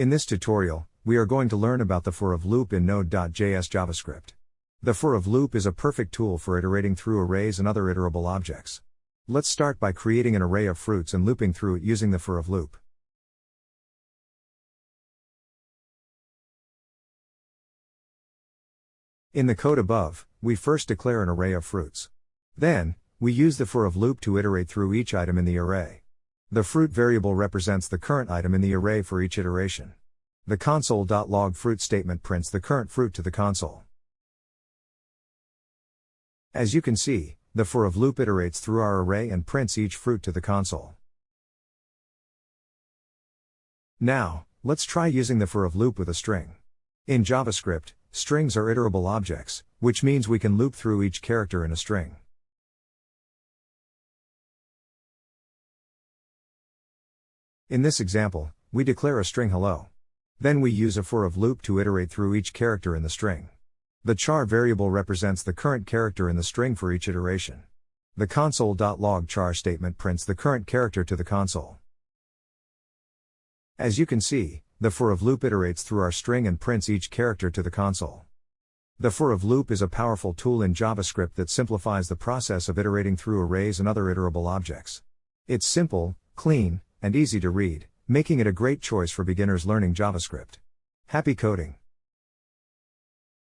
In this tutorial, we are going to learn about the for of loop in Node.js JavaScript. The for of loop is a perfect tool for iterating through arrays and other iterable objects. Let's start by creating an array of fruits and looping through it using the for of loop. In the code above, we first declare an array of fruits. Then, we use the for of loop to iterate through each item in the array. The fruit variable represents the current item in the array for each iteration. The console.log fruit statement prints the current fruit to the console. As you can see, the for of loop iterates through our array and prints each fruit to the console. Now, let's try using the for of loop with a string. In JavaScript, strings are iterable objects, which means we can loop through each character in a string. In this example, we declare a string hello. Then we use a for of loop to iterate through each character in the string. The char variable represents the current character in the string for each iteration. The console.log char statement prints the current character to the console. As you can see, the for of loop iterates through our string and prints each character to the console. The for of loop is a powerful tool in JavaScript that simplifies the process of iterating through arrays and other iterable objects. It's simple, clean, and easy to read, making it a great choice for beginners learning JavaScript. Happy coding!